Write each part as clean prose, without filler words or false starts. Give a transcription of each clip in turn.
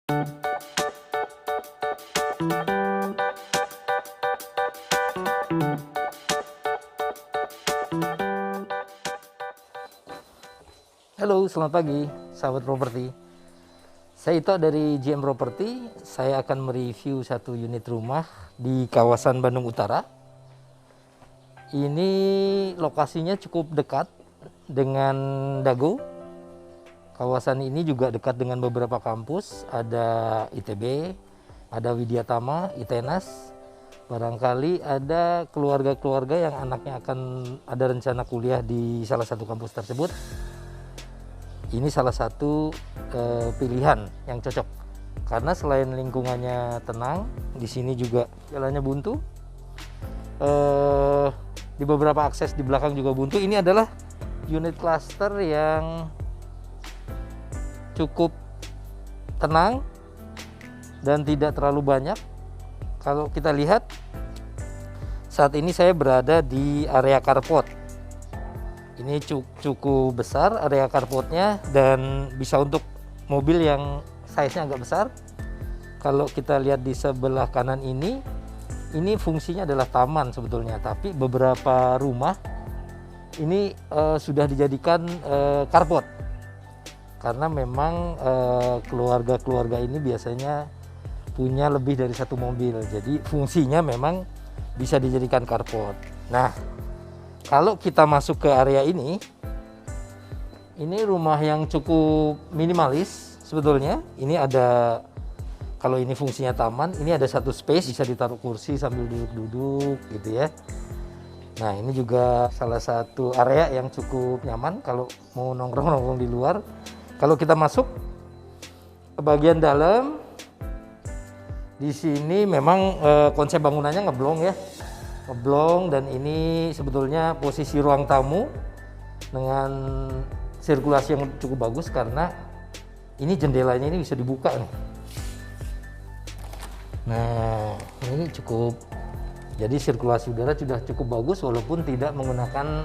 Halo, selamat pagi, sahabat properti. Saya Ito dari GM Property. Saya akan mereview satu unit rumah di kawasan Bandung Utara. Ini lokasinya cukup dekat dengan Dago. Kawasan ini juga dekat dengan beberapa kampus. Ada ITB, ada Widyatama, ITENAS. Barangkali ada keluarga-keluarga yang anaknya akan ada rencana kuliah di salah satu kampus tersebut. Ini salah satu pilihan yang cocok karena selain lingkungannya tenang, di sini juga jalannya buntu, di beberapa akses di belakang juga buntu. Ini adalah unit cluster yang cukup tenang dan tidak terlalu banyak. Kalau kita lihat saat ini saya berada di area carport. Ini cukup besar area carportnya dan bisa untuk mobil yang size-nya agak besar. Kalau kita lihat di sebelah kanan ini fungsinya adalah taman sebetulnya, tapi beberapa rumah ini sudah dijadikan carport karena memang keluarga-keluarga ini biasanya punya lebih dari satu mobil, jadi fungsinya memang bisa dijadikan carport. Nah, kalau kita masuk ke area ini rumah yang cukup minimalis sebetulnya. Ini ada, kalau ini fungsinya taman, ini ada satu space bisa ditaruh kursi sambil duduk-duduk gitu ya. Nah, ini juga salah satu area yang cukup nyaman kalau mau nongkrong-nongkrong di luar. Kalau kita masuk ke bagian dalam, di sini memang konsep bangunannya ngeblong ya. Ngeblong, dan ini sebetulnya posisi ruang tamu dengan sirkulasi yang cukup bagus karena ini jendelanya ini bisa dibuka nih. Nah, ini cukup, jadi sirkulasi udara sudah cukup bagus walaupun tidak menggunakan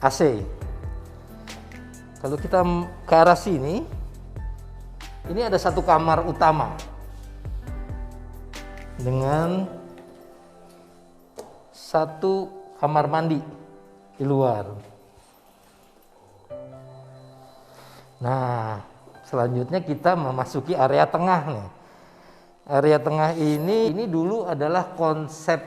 AC. Kalau kita ke arah sini, ini ada satu kamar utama dengan satu kamar mandi di luar. Nah, selanjutnya kita memasuki area tengah nih. Area tengah ini dulu adalah konsep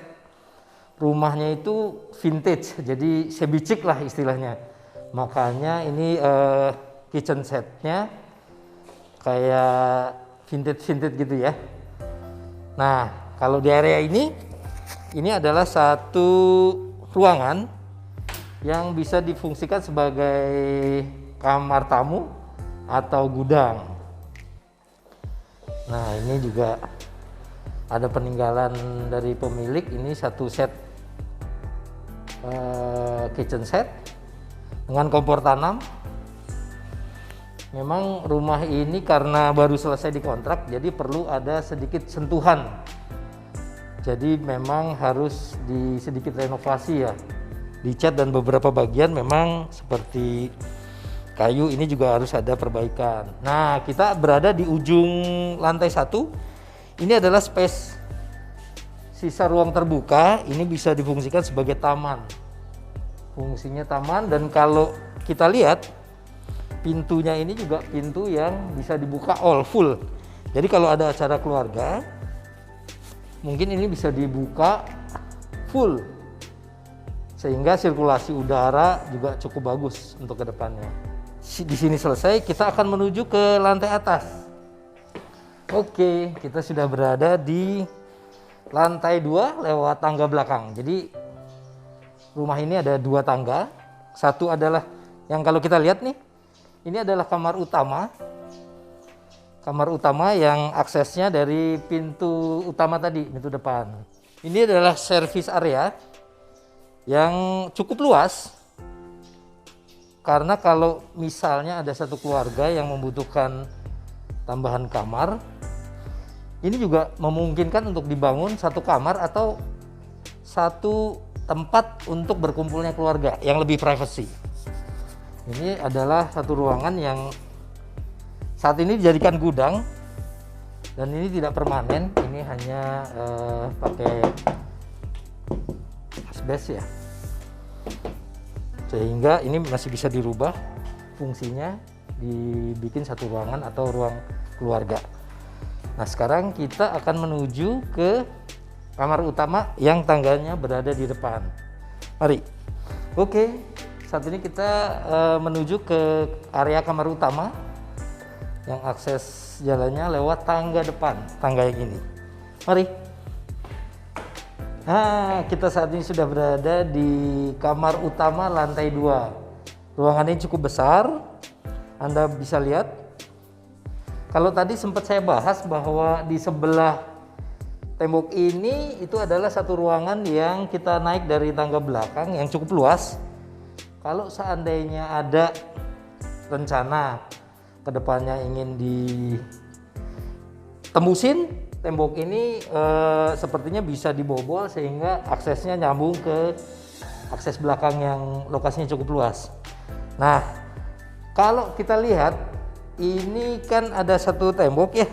rumahnya itu vintage, jadi shabby chic lah istilahnya. Makanya ini kitchen setnya kayak vintage gitu ya. Nah, kalau di area ini adalah satu ruangan yang bisa difungsikan sebagai kamar tamu atau gudang. Nah, ini juga ada peninggalan dari pemilik. Ini satu set kitchen set dengan kompor tanam. Memang rumah ini karena baru selesai dikontrak, jadi perlu ada sedikit sentuhan. Jadi memang harus sedikit renovasi ya, dicat, dan beberapa bagian memang seperti kayu ini juga harus ada perbaikan. Nah, kita berada di ujung lantai 1. Ini adalah space sisa ruang terbuka. Ini bisa difungsikan sebagai taman. Fungsinya taman, dan kalau kita lihat pintunya ini juga pintu yang bisa dibuka all full. Jadi kalau ada acara keluarga, mungkin ini bisa dibuka full sehingga sirkulasi udara juga cukup bagus untuk kedepannya. Di sini selesai, kita akan menuju ke lantai atas. Oke, kita sudah berada di lantai 2 lewat tangga belakang. Jadi rumah ini ada 2 tangga. Satu adalah yang kalau kita lihat nih, ini adalah kamar utama. Kamar utama yang aksesnya dari pintu utama tadi, pintu depan. Ini adalah service area yang cukup luas. Karena kalau misalnya ada satu keluarga yang membutuhkan tambahan kamar, ini juga memungkinkan untuk dibangun satu kamar atau satu tempat untuk berkumpulnya keluarga yang lebih privacy. Ini adalah satu ruangan yang saat ini dijadikan gudang Dan ini tidak permanen, ini hanya pakai asbes ya, sehingga ini masih bisa dirubah fungsinya, dibikin satu ruangan atau ruang keluarga. Nah, sekarang kita akan menuju ke kamar utama yang tangganya berada di depan. Mari. Oke, saat ini kita menuju ke area kamar utama yang akses jalannya lewat tangga depan, tangga yang ini. Mari. Nah, kita saat ini sudah berada di kamar utama lantai 2. Ruangannya cukup besar, Anda bisa lihat. Kalau tadi sempat saya bahas bahwa di sebelah tembok ini itu adalah satu ruangan yang kita naik dari tangga belakang yang cukup luas. Kalau seandainya ada rencana kedepannya ingin ditembusin tembok ini, sepertinya bisa dibobol sehingga aksesnya nyambung ke akses belakang yang lokasinya cukup luas. Nah, kalau kita lihat ini kan ada satu tembok ya.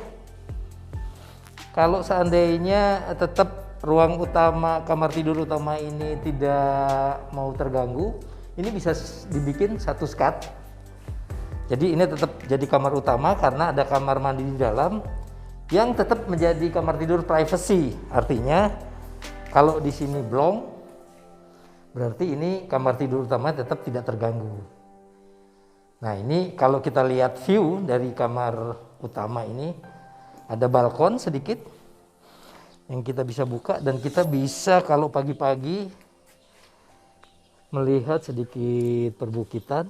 Kalau seandainya tetap ruang utama, kamar tidur utama ini tidak mau terganggu, ini bisa dibikin satu skat. Jadi ini tetap jadi kamar utama karena ada kamar mandi di dalam yang tetap menjadi kamar tidur privacy. Artinya kalau di sini blong, berarti ini kamar tidur utama tetap tidak terganggu. Nah, ini kalau kita lihat view dari kamar utama ini, ada balkon sedikit yang kita bisa buka, dan kita bisa kalau pagi-pagi melihat sedikit perbukitan,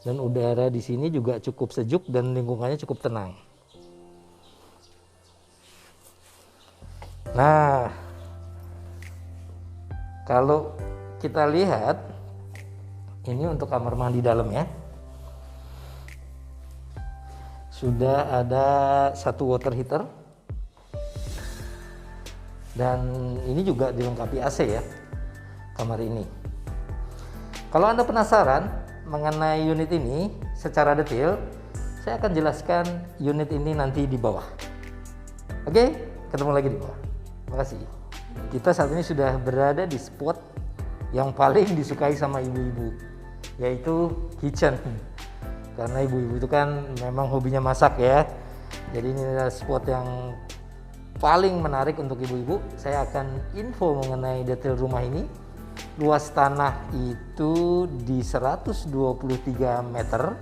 dan udara di sini juga cukup sejuk dan lingkungannya cukup tenang. Nah, kalau kita lihat ini untuk kamar mandi dalam ya. Sudah ada satu water heater, dan ini juga dilengkapi AC ya kamar ini. Kalau Anda penasaran mengenai unit ini secara detail, saya akan jelaskan unit ini nanti di bawah. Oke, ketemu lagi di bawah. Terima kasih. Kita saat ini sudah berada di spot yang paling disukai sama ibu-ibu, yaitu kitchen. Karena ibu-ibu itu kan memang hobinya masak ya. Jadi ini adalah spot yang paling menarik untuk ibu-ibu. Saya akan info mengenai detail rumah ini. Luas tanah itu di 123 meter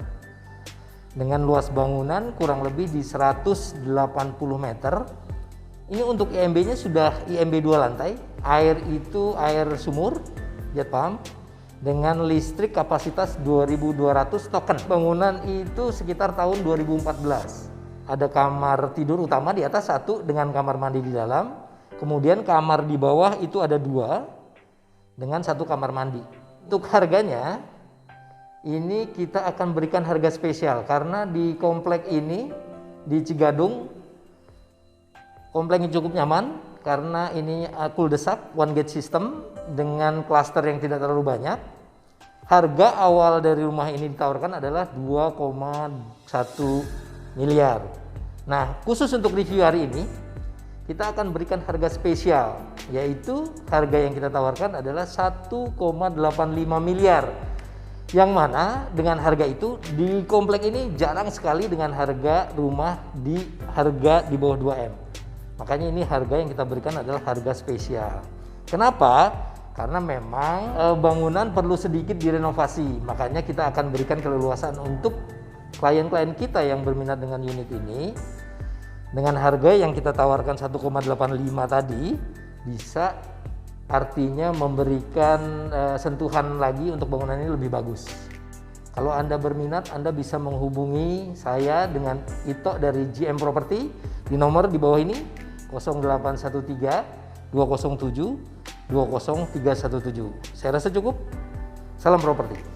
dengan luas bangunan kurang lebih di 180 meter. Ini untuk IMB-nya sudah IMB 2 lantai. Air itu air sumur, jet pump, dengan listrik kapasitas 2200 token. Bangunan itu sekitar tahun 2014. Ada kamar tidur utama di atas satu dengan kamar mandi di dalam. Kemudian kamar di bawah itu ada 2 dengan satu kamar mandi. Untuk harganya, ini kita akan berikan harga spesial karena di komplek ini di Cigadung, kompleknya cukup nyaman karena ini cul-de-sac one gate system dengan klaster yang tidak terlalu banyak. Harga awal dari rumah ini ditawarkan adalah 2,1 miliar. Nah, khusus untuk review hari ini kita akan berikan harga spesial, yaitu harga yang kita tawarkan adalah 1,85 miliar. Yang mana dengan harga itu di komplek ini jarang sekali dengan harga rumah di harga di bawah 2M. Makanya ini harga yang kita berikan adalah harga spesial. Kenapa? Karena memang bangunan perlu sedikit direnovasi. Makanya kita akan berikan keleluasan untuk klien-klien kita yang berminat dengan unit ini. Dengan harga yang kita tawarkan 1,85 tadi, bisa artinya memberikan sentuhan lagi untuk bangunan ini lebih bagus. Kalau Anda berminat, Anda bisa menghubungi saya dengan Ito dari GM Property di nomor di bawah ini 0813 207 20317. Saya rasa cukup. Salam properti.